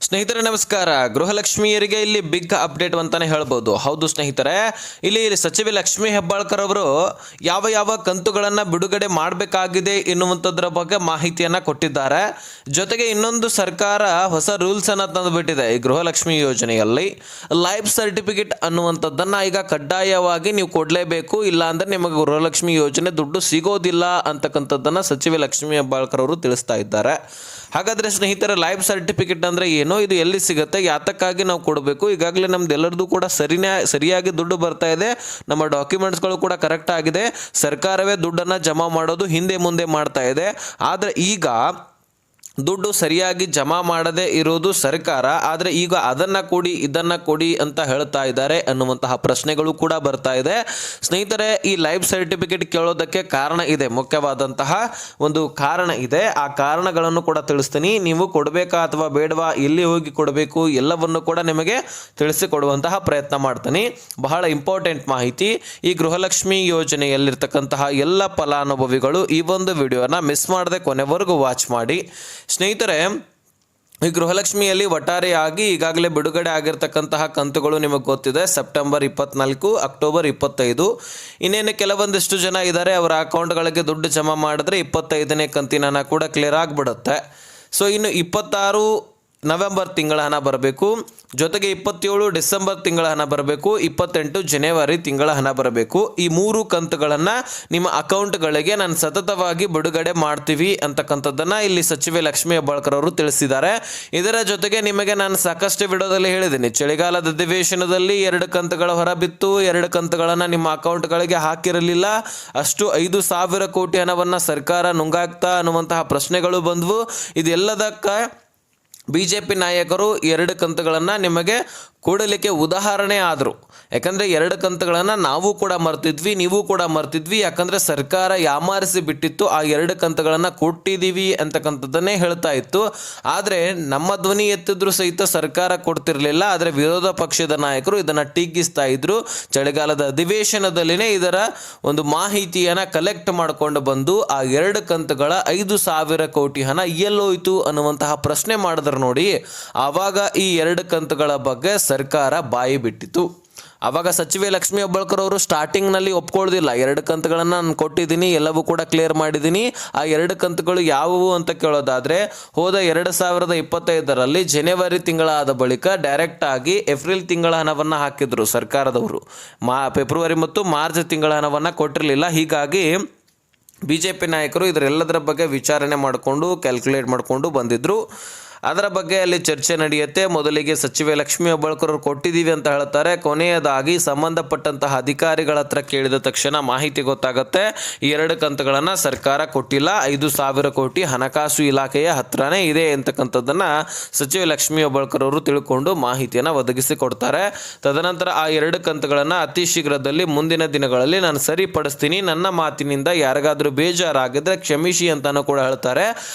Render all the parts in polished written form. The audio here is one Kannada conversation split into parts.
ಸ್ನೇಹಿತರೆ ನಮಸ್ಕಾರ. ಗೃಹಲಕ್ಷ್ಮಿಯರಿಗೆ ಇಲ್ಲಿ ಬಿಗ್ ಅಪ್ಡೇಟ್ ಅಂತಾನೆ ಹೇಳ್ಬೋದು. ಹೌದು ಸ್ನೇಹಿತರೆ, ಇಲ್ಲಿ ಸಚಿವೆ ಲಕ್ಷ್ಮೀ ಹೆಬ್ಬಾಳ್ಕರ್ ಅವರು ಯಾವ ಕಂತುಗಳನ್ನು ಬಿಡುಗಡೆ ಮಾಡಬೇಕಾಗಿದೆ ಎನ್ನುವಂಥದ್ರ ಬಗ್ಗೆ ಮಾಹಿತಿಯನ್ನು ಕೊಟ್ಟಿದ್ದಾರೆ. ಜೊತೆಗೆ ಇನ್ನೊಂದು ಸರ್ಕಾರ ಹೊಸ ರೂಲ್ಸ್ ಅನ್ನು ತಂದುಬಿಟ್ಟಿದೆ. ಈ ಗೃಹಲಕ್ಷ್ಮಿ ಯೋಜನೆಯಲ್ಲಿ ಲೈಫ್ ಸರ್ಟಿಫಿಕೇಟ್ ಅನ್ನುವಂಥದ್ದನ್ನು ಈಗ ಕಡ್ಡಾಯವಾಗಿ ನೀವು ಕೊಡಲೇಬೇಕು, ಇಲ್ಲ ಅಂದರೆ ನಿಮಗೆ ಗೃಹಲಕ್ಷ್ಮಿ ಯೋಜನೆ ದುಡ್ಡು ಸಿಗೋದಿಲ್ಲ ಅಂತಕ್ಕಂಥದ್ದನ್ನು ಸಚಿವೆ ಲಕ್ಷ್ಮೀ ಹೆಬ್ಬಾಳ್ಕರ್ ಅವರು ತಿಳಿಸ್ತಾ ಇದ್ದಾರೆ. ಹಾಗಾದರೆ ಸ್ನೇಹಿತರೆ, ಲೈಫ್ ಸರ್ಟಿಫಿಕೇಟ್ ಅಂದರೆ ಏನೋ, ಇದು ಎಲ್ಲಿ ಸಿಗುತ್ತೆ, ಯಾತಕ್ಕಾಗಿ ನಾವು ಕೊಡಬೇಕು, ಈಗಾಗಲೇ ನಮ್ದು ಎಲ್ಲರದು ಕೂಡ ಸರಿಯಾಗಿ ದುಡ್ಡು ಬರ್ತಾ ಇದೆ, ನಮ್ಮ ಡಾಕ್ಯುಮೆಂಟ್ಸ್ಗಳು ಕೂಡ ಕರೆಕ್ಟ್ ಆಗಿದೆ, ಸರ್ಕಾರವೇ ದುಡ್ಡನ್ನು ಜಮಾ ಮಾಡೋದು ಹಿಂದೆ ಮುಂದೆ ಮಾಡ್ತಾ ಇದೆ. ಆದರೆ ಈಗ ದುಡ್ಡು ಸರಿಯಾಗಿ ಜಮಾ ಮಾಡದೇ ಇರೋದು ಸರ್ಕಾರ, ಆದರೆ ಈಗ ಅದನ್ನು ಕೊಡಿ ಇದನ್ನು ಕೊಡಿ ಅಂತ ಹೇಳ್ತಾ ಇದ್ದಾರೆ ಅನ್ನುವಂತಹ ಪ್ರಶ್ನೆಗಳು ಕೂಡ ಬರ್ತಾ ಇದೆ. ಸ್ನೇಹಿತರೆ, ಈ ಲೈಫ್ ಸರ್ಟಿಫಿಕೇಟ್ ಕೇಳೋದಕ್ಕೆ ಕಾರಣ ಇದೆ, ಮುಖ್ಯವಾದಂತಹ ಒಂದು ಕಾರಣ ಇದೆ. ಆ ಕಾರಣಗಳನ್ನು ಕೂಡ ತಿಳಿಸ್ತೀನಿ. ನೀವು ಕೊಡಬೇಕಾ ಅಥವಾ ಬೇಡವಾ, ಎಲ್ಲಿ ಹೋಗಿ ಕೊಡಬೇಕು, ಎಲ್ಲವನ್ನು ಕೂಡ ನಿಮಗೆ ತಿಳಿಸಿಕೊಡುವಂತಹ ಪ್ರಯತ್ನ ಮಾಡ್ತೀನಿ. ಬಹಳ ಇಂಪಾರ್ಟೆಂಟ್ ಮಾಹಿತಿ. ಈ ಗೃಹಲಕ್ಷ್ಮಿ ಯೋಜನೆಯಲ್ಲಿರ್ತಕ್ಕಂತಹ ಎಲ್ಲ ಫಲಾನುಭವಿಗಳು ಈ ಒಂದು ವಿಡಿಯೋನ ಮಿಸ್ ಮಾಡದೆ ಕೊನೆವರೆಗೂ ವಾಚ್ ಮಾಡಿ. ಸ್ನೇಹಿತರೆ, ಈ ಗೃಹಲಕ್ಷ್ಮಿಯಲ್ಲಿ ಒಟ್ಟಾರೆಯಾಗಿ ಈಗಾಗಲೇ ಬಿಡುಗಡೆ ಆಗಿರ್ತಕ್ಕಂತಹ ಕಂತುಗಳು ನಿಮಗೆ ಗೊತ್ತಿದೆ. September 24, October 25. ಇನ್ನೇನು ಕೆಲವೊಂದಿಷ್ಟು ಜನ ಇದ್ದಾರೆ, ಅವರ ಅಕೌಂಟ್ಗಳಿಗೆ ದುಡ್ಡು ಜಮಾ ಮಾಡಿದ್ರೆ 25ನೇ ಕಂತಿನ ಹಣ ಕೂಡ ಕ್ಲಿಯರ್ ಆಗಿಬಿಡುತ್ತೆ. ಸೊ ಇನ್ನು 26 ನವೆಂಬರ್ ತಿಂಗಳ ಹಣ ಬರಬೇಕು, ಜೊತೆಗೆ 27 ಡಿಸೆಂಬರ್ ತಿಂಗಳ ಹಣ ಬರಬೇಕು, 28 ಜನವರಿ ತಿಂಗಳ ಹಣ ಬರಬೇಕು. ಈ 3 ಕಂತುಗಳನ್ನು ನಿಮ್ಮ ಅಕೌಂಟ್ಗಳಿಗೆ ನಾನು ಸತತವಾಗಿ ಬಿಡುಗಡೆ ಮಾಡ್ತೀವಿ ಅಂತಕ್ಕಂಥದ್ದನ್ನು ಇಲ್ಲಿ ಸಚಿವೆ ಲಕ್ಷ್ಮೀ ಹೆಬ್ಬಾಳ್ಕರ್ ಅವರು ತಿಳಿಸಿದ್ದಾರೆ. ಇದರ ಜೊತೆಗೆ ನಿಮಗೆ ನಾನು ಸಾಕಷ್ಟು ವಿಡಿಯೋದಲ್ಲಿ ಹೇಳಿದ್ದೀನಿ, ಚಳಿಗಾಲದ ಅಧಿವೇಶನದಲ್ಲಿ 2 ಕಂತುಗಳ ಹೊರಬಿತ್ತು, 2 ಕಂತುಗಳನ್ನು ನಿಮ್ಮ ಅಕೌಂಟ್ಗಳಿಗೆ ಹಾಕಿರಲಿಲ್ಲ, ಅಷ್ಟು 5,000 ಕೋಟಿ ಹಣವನ್ನು ಸರ್ಕಾರ ನುಂಗಾಕ್ತಾ ಅನ್ನುವಂತಹ ಪ್ರಶ್ನೆಗಳು ಬಂದವು. ಇದೆಲ್ಲದಕ್ಕೆ BJP ನಾಯಕರು 2 ಕಂತುಗಳನ್ನು ನಿಮಗೆ ಕೊಡಲಿಕ್ಕೆ ಉದಾಹರಣೆ ಆದರು. ಯಾಕಂದರೆ 2 ಕಂತುಗಳನ್ನು ನಾವು ಕೂಡ ಮರ್ತಿದ್ವಿ, ನೀವು ಕೂಡ ಮರ್ತಿದ್ವಿ. ಯಾಕಂದರೆ ಸರ್ಕಾರ ಯಾಮಾರಿಸಿ ಬಿಟ್ಟಿತ್ತು, ಆ 2 ಕಂತುಗಳನ್ನು ಕೊಟ್ಟಿದ್ದೀವಿ ಅಂತಕ್ಕಂಥದ್ದನ್ನೇ ಹೇಳ್ತಾ ಇತ್ತು. ಆದರೆ ನಮ್ಮ ಧ್ವನಿ ಎತ್ತಿದ್ರು ಸಹಿತ ಸರ್ಕಾರ ಕೊಡ್ತಿರಲಿಲ್ಲ. ಆದರೆ ವಿರೋಧ ಪಕ್ಷದ ನಾಯಕರು ಇದನ್ನು ಟೀಕಿಸ್ತಾ ಇದ್ರು. ಚಳಿಗಾಲದ ಅಧಿವೇಶನದಲ್ಲಿನೇ ಇದರ ಒಂದು ಮಾಹಿತಿಯನ್ನು ಕಲೆಕ್ಟ್ ಮಾಡಿಕೊಂಡು ಬಂದು ಆ 2 ಕಂತುಗಳ 5,000 ಕೋಟಿ ಹಣ ಎಲ್ಲೋಯ್ತು ಅನ್ನುವಂತಹ ಪ್ರಶ್ನೆ ಮಾಡಿದ್ರು ನೋಡಿ. ಆವಾಗ ಈ 2 ಕಂತುಗಳ ಬಗ್ಗೆ ಸರ್ಕಾರ ಬಾಯಿ ಬಿಟ್ಟಿತು. ಆವಾಗ ಸಚಿವೆ ಲಕ್ಷ್ಮೀ ಹೆಬ್ಬಾಳ್ಕರ್ ಅವರು ಸ್ಟಾರ್ಟಿಂಗ್ನಲ್ಲಿ ಒಪ್ಕೊಳ್ಳೋದಿಲ್ಲ. 2 ಕಂತುಗಳನ್ನು ನಾನು ಕೊಟ್ಟಿದ್ದೀನಿ, ಎಲ್ಲವೂ ಕೂಡ ಕ್ಲಿಯರ್ ಮಾಡಿದ್ದೀನಿ. ಆ 2 ಕಂತುಗಳು ಯಾವುವು ಅಂತ ಕೇಳೋದಾದರೆ, ಹೋದ 2025ರಲ್ಲಿ ಜನವರಿ ತಿಂಗಳಾದ ಬಳಿಕ ಡೈರೆಕ್ಟ್ ಆಗಿ ಏಪ್ರಿಲ್ ತಿಂಗಳ ಹಣವನ್ನು ಹಾಕಿದ್ರು ಸರ್ಕಾರದವರು. ಫೆಬ್ರವರಿ ಮತ್ತು ಮಾರ್ಚ್ ತಿಂಗಳ ಹಣವನ್ನು ಕೊಟ್ಟಿರಲಿಲ್ಲ. ಹೀಗಾಗಿ BJP ನಾಯಕರು ಇದರೆಲ್ಲದರ ಬಗ್ಗೆ ವಿಚಾರಣೆ ಮಾಡಿಕೊಂಡು ಕ್ಯಾಲ್ಕುಲೇಟ್ ಮಾಡಿಕೊಂಡು ಬಂದಿದ್ದರು. ಅದರ ಬಗ್ಗೆ ಅಲ್ಲಿ ಚರ್ಚೆ ನಡೆಯುತ್ತೆ. ಮೊದಲಿಗೆ ಸಚಿವೆ ಲಕ್ಷ್ಮೀ ಹೆಬ್ಬಾಳ್ಕರ್ ಅವರು ಕೊಟ್ಟಿದ್ದೀವಿ ಅಂತ ಹೇಳ್ತಾರೆ. ಕೊನೆಯದಾಗಿ ಸಂಬಂಧಪಟ್ಟಂತಹ ಅಧಿಕಾರಿಗಳ ಹತ್ರ ಕೇಳಿದ ತಕ್ಷಣ ಮಾಹಿತಿ ಗೊತ್ತಾಗುತ್ತೆ, ಈ 2 ಕಂತುಗಳನ್ನು ಸರ್ಕಾರ ಕೊಟ್ಟಿಲ್ಲ, 5,000 ಕೋಟಿ ಹಣಕಾಸು ಇಲಾಖೆಯ ಹತ್ರನೇ ಇದೆ ಅಂತಕ್ಕಂಥದ್ದನ್ನು ಸಚಿವೆ ಲಕ್ಷ್ಮೀ ಹೆಬ್ಬಾಳ್ಕರ್ ಅವರು ತಿಳ್ಕೊಂಡು ಮಾಹಿತಿಯನ್ನು ಒದಗಿಸಿ ಕೊಡ್ತಾರೆ. ತದನಂತರ ಆ 2 ಕಂತುಗಳನ್ನು ಅತಿ ಶೀಘ್ರದಲ್ಲಿ ಮುಂದಿನ ದಿನಗಳಲ್ಲಿ ನಾನು ಸರಿಪಡಿಸ್ತೀನಿ, ನನ್ನ ಮಾತಿನಿಂದ ಯಾರಿಗಾದರೂ ಬೇಜಾರಾಗಿದ್ದರೆ ಕ್ಷಮಿಸಿ ಅಂತಾನೂ ಕೂಡ ಹೇಳ್ತಾರೆ.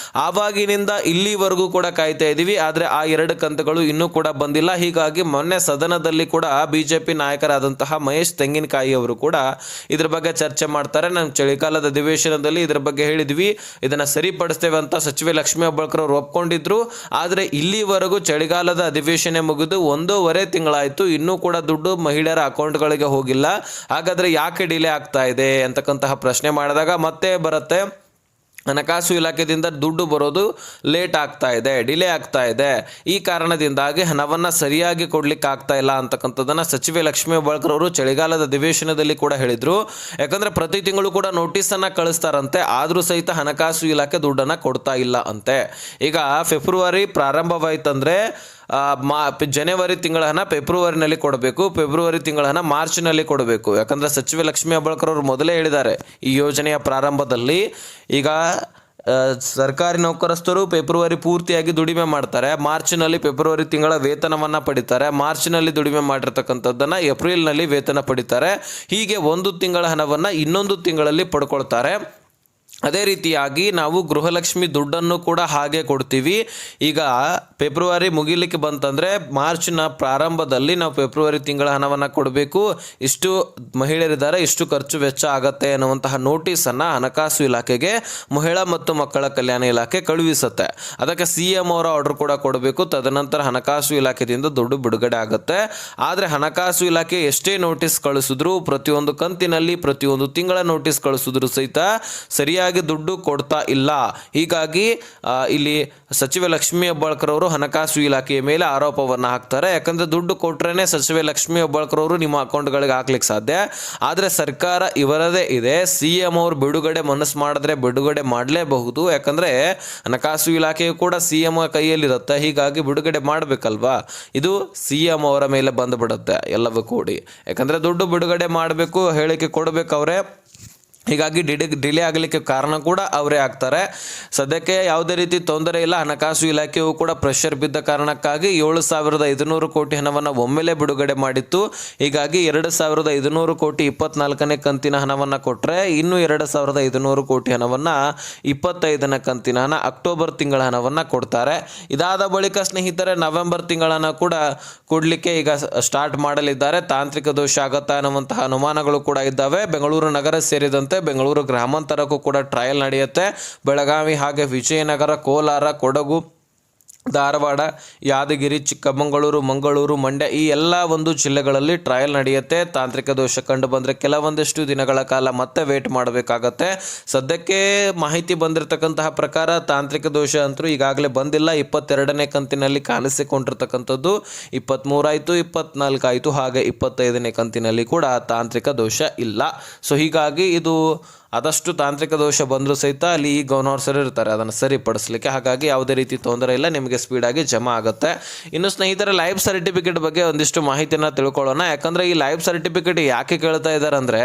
ಆವಾಗಿನಿಂದ ಇಲ್ಲಿವರೆಗೂ ಕೂಡ ಇದ್ದೀವಿ. ಆದರೆ ಆ 2 ಕಂತುಗಳು ಇನ್ನೂ ಕೂಡ ಬಂದಿಲ್ಲ. ಹೀಗಾಗಿ ಮೊನ್ನೆ ಸದನದಲ್ಲಿ ಕೂಡ BJP ನಾಯಕರಾದಂತಹ ಮಹೇಶ್ ತೆಂಗಿನಕಾಯಿ ಅವರು ಕೂಡ ಇದ್ರ ಬಗ್ಗೆ ಚರ್ಚೆ ಮಾಡ್ತಾರೆ. ನಾವು ಚಳಿಗಾಲದ ಅಧಿವೇಶನದಲ್ಲಿ ಇದ್ರ ಬಗ್ಗೆ ಹೇಳಿದ್ವಿ, ಇದನ್ನು ಸರಿಪಡಿಸ್ತೇವೆ ಅಂತ ಸಚಿವೆ ಲಕ್ಷ್ಮೀ ಹೆಬ್ಬಾಳ್ಕರ್ ಅವರು ಒಪ್ಕೊಂಡಿದ್ರು. ಆದರೆ ಇಲ್ಲಿವರೆಗೂ ಚಳಿಗಾಲದ ಅಧಿವೇಶನ ಮುಗಿದು 1.5 ತಿಂಗಳಾಯಿತು, ಇನ್ನೂ ಕೂಡ ದುಡ್ಡು ಮಹಿಳೆಯರ ಅಕೌಂಟ್ಗಳಿಗೆ ಹೋಗಿಲ್ಲ. ಹಾಗಾದರೆ ಯಾಕೆ ಡಿಲೇ ಆಗ್ತಾ ಇದೆ ಅಂತಕ್ಕಂತಹ ಪ್ರಶ್ನೆ ಮಾಡಿದಾಗ ಮತ್ತೆ ಬರುತ್ತೆ, ಹಣಕಾಸು ಇಲಾಖೆಯಿಂದ ದುಡ್ಡು ಬರೋದು ಲೇಟ್ ಆಗ್ತಾ ಇದೆ, ಡಿಲೇ ಆಗ್ತಾ ಇದೆ, ಈ ಕಾರಣದಿಂದಾಗಿ ಹಣವನ್ನು ಸರಿಯಾಗಿ ಕೊಡ್ಲಿಕ್ಕೆ ಆಗ್ತಾ ಇಲ್ಲ ಅಂತಕ್ಕಂಥದ್ದನ್ನು ಸಚಿವೆ ಲಕ್ಷ್ಮೀ ಹೆಬ್ಬಾಳ್ಕರ್ ಅವರು ಚಳಿಗಾಲದ ಅಧಿವೇಶನದಲ್ಲಿ ಕೂಡ ಹೇಳಿದರು. ಯಾಕಂದರೆ ಪ್ರತಿ ತಿಂಗಳು ಕೂಡ ನೋಟಿಸನ್ನು ಕಳಿಸ್ತಾರಂತೆ, ಆದರೂ ಸಹಿತ ಹಣಕಾಸು ಇಲಾಖೆ ದುಡ್ಡನ್ನು ಕೊಡ್ತಾ ಇಲ್ಲ ಅಂತೆ. ಈಗ ಫೆಬ್ರವರಿ ಪ್ರಾರಂಭವಾಯ್ತಂದರೆ ಜನವರಿ ತಿಂಗಳ ಹಣ ಫೆಬ್ರವರಿನಲ್ಲಿ ಕೊಡಬೇಕು, ಫೆಬ್ರವರಿ ತಿಂಗಳ ಹಣ ಮಾರ್ಚ್ನಲ್ಲಿ ಕೊಡಬೇಕು. ಯಾಕಂದರೆ ಸಚಿವೆ ಲಕ್ಷ್ಮೀ ಹೆಬ್ಬಾಳ್ಕರ್ ಅವರು ಮೊದಲೇ ಹೇಳಿದ್ದಾರೆ ಈ ಯೋಜನೆಯ ಪ್ರಾರಂಭದಲ್ಲಿ, ಈಗ ಸರ್ಕಾರಿ ನೌಕರಸ್ಥರು ಫೆಬ್ರವರಿ ಪೂರ್ತಿಯಾಗಿ ದುಡಿಮೆ ಮಾಡ್ತಾರೆ, ಮಾರ್ಚ್ನಲ್ಲಿ ಫೆಬ್ರವರಿ ತಿಂಗಳ ವೇತನವನ್ನು ಪಡಿತಾರೆ, ಮಾರ್ಚ್ನಲ್ಲಿ ದುಡಿಮೆ ಮಾಡಿರ್ತಕ್ಕಂಥದ್ದನ್ನು ಏಪ್ರಿಲ್ನಲ್ಲಿ ವೇತನ ಪಡಿತಾರೆ. ಹೀಗೆ 1 ತಿಂಗಳ ಹಣವನ್ನು ಇನ್ನೊಂದು ತಿಂಗಳಲ್ಲಿ ಪಡ್ಕೊಳ್ತಾರೆ. ಅದೇ ರೀತಿಯಾಗಿ ನಾವು ಗೃಹಲಕ್ಷ್ಮಿ ದುಡ್ಡನ್ನು ಕೂಡ ಹಾಗೆ ಕೊಡ್ತೀವಿ. ಈಗ ಫೆಬ್ರವರಿ ಮುಗಿಲಿಕ್ಕೆ ಬಂತಂದರೆ ಮಾರ್ಚ್ನ ಪ್ರಾರಂಭದಲ್ಲಿ ನಾವು ಫೆಬ್ರವರಿ ತಿಂಗಳ ಹಣವನ್ನು ಕೊಡಬೇಕು, ಇಷ್ಟು ಮಹಿಳೆಯರಿದ್ದಾರೆ, ಇಷ್ಟು ಖರ್ಚು ವೆಚ್ಚ ಆಗತ್ತೆ ಅನ್ನುವಂತಹ ನೋಟಿಸನ್ನು ಹಣಕಾಸು ಇಲಾಖೆಗೆ ಮಹಿಳಾ ಮತ್ತು ಮಕ್ಕಳ ಕಲ್ಯಾಣ ಇಲಾಖೆ ಕಳುಹಿಸುತ್ತೆ. ಅದಕ್ಕೆ CM ಅವರ ಆರ್ಡರ್ ಕೂಡ ಕೊಡಬೇಕು. ತದನಂತರ ಹಣಕಾಸು ಇಲಾಖೆಯಿಂದ ದುಡ್ಡು ಬಿಡುಗಡೆ ಆಗುತ್ತೆ. ಆದರೆ ಹಣಕಾಸು ಇಲಾಖೆ ಎಷ್ಟೇ ನೋಟಿಸ್ ಕಳಿಸಿದ್ರು, ಪ್ರತಿಯೊಂದು ಕಂತಿನಲ್ಲಿ ಪ್ರತಿಯೊಂದು ತಿಂಗಳ ನೋಟಿಸ್ ಕಳಿಸಿದ್ರು ಸಹಿತ ಸರಿಯಾಗಿ ದುಡ್ಡು ಕೊಡ್ತಾ ಇಲ್ಲ. ಹೀಗಾಗಿ ಇಲ್ಲಿ ಸಚಿವೆ ಲಕ್ಷ್ಮೀ ಹೆಬ್ಬಾಳ್ಕರ್ ಅವರು ಹಣಕಾಸು ಇಲಾಖೆಯ ಮೇಲೆ ಆರೋಪವನ್ನು ಹಾಕ್ತಾರೆ. ಯಾಕಂದರೆ ದುಡ್ಡು ಕೊಟ್ರೇನೆ ಸಚಿವೆ ಲಕ್ಷ್ಮೀ ಹೆಬ್ಬಾಳ್ಕರ್ ಅವರು ನಿಮ್ಮ ಅಕೌಂಟ್ಗಳಿಗೆ ಹಾಕ್ಲಿಕ್ಕೆ ಸಾಧ್ಯ. ಆದರೆ ಸರ್ಕಾರ ಇವರದೇ ಇದೆ. CM ಅವರು ಬಿಡುಗಡೆ ಮನಸ್ಸು ಮಾಡಿದ್ರೆ ಬಿಡುಗಡೆ ಮಾಡಲೇಬಹುದು. ಯಾಕಂದರೆ ಹಣಕಾಸು ಇಲಾಖೆಯು ಕೂಡ CM ಕೈಯಲ್ಲಿರುತ್ತೆ. ಹೀಗಾಗಿ ಬಿಡುಗಡೆ ಮಾಡಬೇಕಲ್ವಾ, ಇದು CM ಅವರ ಮೇಲೆ ಬಂದುಬಿಡುತ್ತೆ ಎಲ್ಲವೂ ಕೂಡಿ. ಯಾಕಂದರೆ ದುಡ್ಡು ಬಿಡುಗಡೆ ಮಾಡಬೇಕು, ಹೇಳಿಕೆ ಕೊಡಬೇಕು ಅವರೇ. ಹೀಗಾಗಿ ಡಿಲೇ ಆಗಲಿಕ್ಕೆ ಕಾರಣ ಕೂಡ ಅವರೇ ಆಗ್ತಾರೆ. ಸದ್ಯಕ್ಕೆ ಯಾವುದೇ ರೀತಿ ತೊಂದರೆ ಇಲ್ಲ. ಹಣಕಾಸು ಇಲಾಖೆಯು ಕೂಡ ಪ್ರೆಷರ್ ಬಿದ್ದ ಕಾರಣಕ್ಕಾಗಿ 7,500 ಕೋಟಿ ಹಣವನ್ನು ಒಮ್ಮೆಲೇ ಬಿಡುಗಡೆ ಮಾಡಿತ್ತು. ಹೀಗಾಗಿ 2,500 ಕೋಟಿ 24ನೇ ಕಂತಿನ ಹಣವನ್ನು ಕೊಟ್ಟರೆ, ಇನ್ನು 2,500 ಕೋಟಿ ಹಣವನ್ನು 25ನೇ ಕಂತಿನ ಹಣ ಅಕ್ಟೋಬರ್ ತಿಂಗಳ ಹಣವನ್ನು ಕೊಡ್ತಾರೆ. ಇದಾದ ಬಳಿಕ ಸ್ನೇಹಿತರೆ ನವೆಂಬರ್ ತಿಂಗಳ ಹಣ ಕೂಡ ಕೊಡಲಿಕ್ಕೆ ಈಗ ಸ್ಟಾರ್ಟ್ ಮಾಡಲಿದ್ದಾರೆ. ತಾಂತ್ರಿಕ ದೋಷ ಆಗುತ್ತಾ ಅನ್ನುವಂತಹ ಅನುಮಾನಗಳು ಕೂಡ ಇದ್ದಾವೆ. ಬೆಂಗಳೂರು ನಗರ ಸೇರಿದಂತೆ ಬೆಂಗಳೂರು ಗ್ರಾಮಾಂತರಕ್ಕೂ ಕೂಡ ಟ್ರಯಲ್ ನಡೆಯುತ್ತೆ. ಬೆಳಗಾವಿ ಹಾಗೆ ವಿಜಯನಗರ, ಕೋಲಾರ, ಕೊಡಗು, ಧಾರವಾಡ, ಯಾದಗಿರಿ, ಚಿಕ್ಕಮಗಳೂರು, ಮಂಗಳೂರು, ಮಂಡ್ಯ ಈ ಎಲ್ಲ ಒಂದು ಜಿಲ್ಲೆಗಳಲ್ಲಿ ಟ್ರಯಲ್ ನಡೆಯುತ್ತೆ. ತಾಂತ್ರಿಕ ದೋಷ ಕಂಡು ಬಂದರೆ ಕೆಲವೊಂದಿಷ್ಟು ದಿನಗಳ ಕಾಲ ಮತ್ತೆ ವೇಟ್ ಮಾಡಬೇಕಾಗತ್ತೆ. ಸದ್ಯಕ್ಕೆ ಮಾಹಿತಿ ಬಂದಿರತಕ್ಕಂತಹ ಪ್ರಕಾರ ತಾಂತ್ರಿಕ ದೋಷ ಅಂತೂ ಈಗಾಗಲೇ ಬಂದಿಲ್ಲ. 22ನೇ ಕಂತಿನಲ್ಲಿ ಕಾಣಿಸಿಕೊಂಡಿರ್ತಕ್ಕಂಥದ್ದು 23 ಆಯಿತು, 24 ಆಯಿತು, ಹಾಗೆ 25ನೇ ಕಂತಿನಲ್ಲಿ ಕೂಡ ತಾಂತ್ರಿಕ ದೋಷ ಇಲ್ಲ. ಸೊ ಹೀಗಾಗಿ ಇದು ಆದಷ್ಟು ತಾಂತ್ರಿಕ ದೋಷ ಬಂದರೂ ಸಹಿತ ಅಲ್ಲಿ ಈ ಗೌನವ್ರು ಸರಿ ಇರ್ತಾರೆ ಅದನ್ನು ಸರಿಪಡಿಸಲಿಕ್ಕೆ. ಹಾಗಾಗಿ ಯಾವುದೇ ರೀತಿ ತೊಂದರೆ ಇಲ್ಲ, ನಿಮಗೆ ಸ್ಪೀಡಾಗಿ ಜಮಾ ಆಗುತ್ತೆ. ಇನ್ನು ಸ್ನೇಹಿತರೆ ಲೈಫ್ ಸರ್ಟಿಫಿಕೇಟ್ ಬಗ್ಗೆ ಒಂದಿಷ್ಟು ಮಾಹಿತಿಯನ್ನು ತಿಳ್ಕೊಳ್ಳೋಣ. ಯಾಕಂದರೆ ಈ ಲೈಫ್ ಸರ್ಟಿಫಿಕೇಟ್ ಯಾಕೆ ಕೇಳ್ತಾ ಇದ್ದಾರೆ ಅಂದರೆ,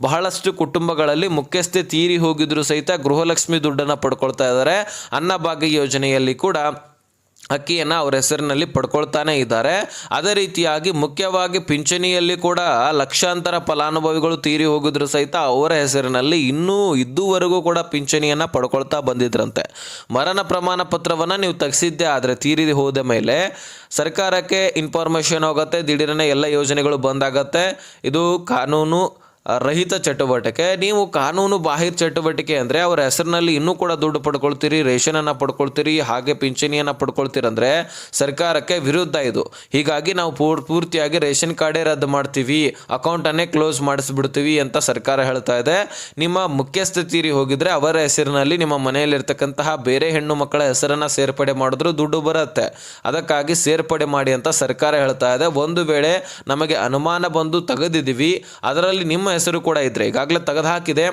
ಬಹಳಷ್ಟು ಕುಟುಂಬಗಳಲ್ಲಿ ಮುಖ್ಯಸ್ಥೆ ತೀರಿ ಹೋಗಿದ್ರು ಸಹಿತ ಗೃಹಲಕ್ಷ್ಮಿ ದುಡ್ಡನ್ನು ಪಡ್ಕೊಳ್ತಾ ಇದ್ದಾರೆ. ಅನ್ನಭಾಗ್ಯ ಯೋಜನೆಯಲ್ಲಿ ಕೂಡ ಅಕ್ಕಿಯನ್ನು ಅವರ ಹೆಸರಿನಲ್ಲಿ ಪಡ್ಕೊಳ್ತಾನೆ ಇದ್ದಾರೆ. ಅದೇ ರೀತಿಯಾಗಿ ಮುಖ್ಯವಾಗಿ ಪಿಂಚಣಿಯಲ್ಲಿ ಕೂಡ ಲಕ್ಷಾಂತರ ಫಲಾನುಭವಿಗಳು ತೀರಿ ಹೋಗಿದ್ರು ಸಹಿತ ಅವರ ಹೆಸರಿನಲ್ಲಿ ಇನ್ನೂ ಇದುವರೆಗೂ ಕೂಡ ಪಿಂಚಣಿಯನ್ನು ಪಡ್ಕೊಳ್ತಾ ಬಂದಿದ್ರಂತೆ. ಮರಣ ಪ್ರಮಾಣ ಪತ್ರವನ್ನು ನೀವು ತೆಗೆಸಿದ್ದೆ ಆದರೆ ತೀರಿ ಹೋದ ಮೇಲೆ ಸರ್ಕಾರಕ್ಕೆ ಇನ್ಫಾರ್ಮೇಷನ್ ಹೋಗುತ್ತೆ, ದಿಢೀರನೆ ಎಲ್ಲ ಯೋಜನೆಗಳು ಬಂದಾಗತ್ತೆ. ಇದು ಕಾನೂನು ರಹಿತ ಚಟುವಟಿಕೆ. ನೀವು ಕಾನೂನು ಬಾಹಿರ ಚಟುವಟಿಕೆ ಅಂದರೆ ಅವರ ಹೆಸರಿನಲ್ಲಿ ಇನ್ನೂ ಕೂಡ ದುಡ್ಡು ಪಡ್ಕೊಳ್ತೀರಿ, ರೇಷನನ್ನು ಪಡ್ಕೊಳ್ತೀರಿ, ಹಾಗೆ ಪಿಂಚಣಿಯನ್ನು ಪಡ್ಕೊಳ್ತೀರಂದರೆ ಸರ್ಕಾರಕ್ಕೆ ವಿರುದ್ಧ ಇದು. ಹೀಗಾಗಿ ನಾವು ಪೂರ್ತಿಯಾಗಿ ರೇಷನ್ ಕಾರ್ಡೇ ರದ್ದು ಮಾಡ್ತೀವಿ, ಅಕೌಂಟನ್ನೇ ಕ್ಲೋಸ್ ಮಾಡಿಸ್ಬಿಡ್ತೀವಿ ಅಂತ ಸರ್ಕಾರ ಹೇಳ್ತಾ ಇದೆ. ನಿಮ್ಮ ಮುಖ್ಯಸ್ಥೆ ತೀರಿ ಹೋಗಿದ್ರೆ ಅವರ ಹೆಸರಿನಲ್ಲಿ ನಿಮ್ಮ ಮನೆಯಲ್ಲಿರ್ತಕ್ಕಂತಹ ಬೇರೆ ಹೆಣ್ಣು ಮಕ್ಕಳ ಹೆಸರನ್ನು ಸೇರ್ಪಡೆ ಮಾಡಿದ್ರು ದುಡ್ಡು ಬರುತ್ತೆ. ಅದಕ್ಕಾಗಿ ಸೇರ್ಪಡೆ ಮಾಡಿ ಅಂತ ಸರ್ಕಾರ ಹೇಳ್ತಾ ಇದೆ. ಒಂದು ವೇಳೆ ನಮಗೆ ಅನುಮಾನ ಬಂದು ತೆಗೆದಿದ್ದೀವಿ, ಅದರಲ್ಲಿ ನಿಮ್ಮ ಹೆಸರು ಕೂಡ ಇದ್ದರೆ ಈಗಾಗಲೇ ತೆಗೆದು ಹಾಕಿದೆ,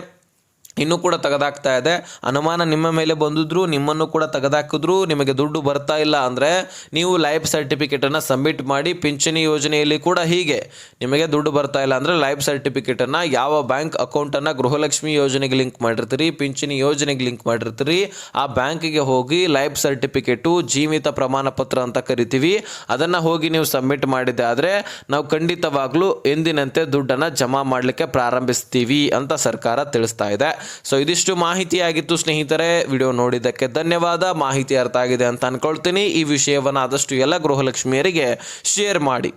ಇನ್ನೂ ಕೂಡ ತೆಗೆದಾಕ್ತಾ ಇದೆ, ಅನುಮಾನ ನಿಮ್ಮ ಮೇಲೆ ಬಂದಿದ್ರು ನಿಮ್ಮನ್ನು ಕೂಡ ತೆಗೆದಾಕಿದ್ರು, ನಿಮಗೆ ದುಡ್ಡು ಬರ್ತಾ ಇಲ್ಲ ಅಂದರೆ ನೀವು ಲೈಫ್ ಸರ್ಟಿಫಿಕೇಟನ್ನು ಸಬ್ಮಿಟ್ ಮಾಡಿ. ಪಿಂಚಣಿ ಯೋಜನೆಯಲ್ಲಿ ಕೂಡ ಹೀಗೆ ನಿಮಗೆ ದುಡ್ಡು ಬರ್ತಾ ಇಲ್ಲ ಅಂದರೆ ಲೈಫ್ ಸರ್ಟಿಫಿಕೇಟನ್ನು ಯಾವ ಬ್ಯಾಂಕ್ ಅಕೌಂಟನ್ನು ಗೃಹಲಕ್ಷ್ಮಿ ಯೋಜನೆಗೆ ಲಿಂಕ್ ಮಾಡಿರ್ತೀರಿ, ಪಿಂಚಣಿ ಯೋಜನೆಗೆ ಲಿಂಕ್ ಮಾಡಿರ್ತೀರಿ, ಆ ಬ್ಯಾಂಕಿಗೆ ಹೋಗಿ ಲೈಫ್ ಸರ್ಟಿಫಿಕೇಟು ಜೀವಿತ ಪ್ರಮಾಣ ಪತ್ರ ಅಂತ ಕರಿತೀವಿ, ಅದನ್ನು ಹೋಗಿ ನೀವು ಸಬ್ಮಿಟ್ ಮಾಡಿದ್ದೆ ಆದರೆ ನಾವು ಖಂಡಿತವಾಗ್ಲೂ ಎಂದಿನಂತೆ ದುಡ್ಡನ್ನು ಜಮಾ ಮಾಡಲಿಕ್ಕೆ ಪ್ರಾರಂಭಿಸ್ತೀವಿ ಅಂತ ಸರ್ಕಾರ ತಿಳಿಸ್ತಾ ಇದೆ. ಸೊ ಇದಿಷ್ಟು ಮಾಹಿತಿಯಾಗಿತ್ತು ಸ್ನೇಹಿತರೆ. ವಿಡಿಯೋ ನೋಡಿದ್ದಕ್ಕೆ ಧನ್ಯವಾದ. ಮಾಹಿತಿ ಅರ್ಥ ಆಗಿದೆ ಅಂತ ಅನ್ಕೊಳ್ತೀನಿ. ಈ ವಿಷಯವನ್ನು ಆದಷ್ಟು ಎಲ್ಲ ಗೃಹಲಕ್ಷ್ಮಿಯರಿಗೆ ಶೇರ್ ಮಾಡಿ.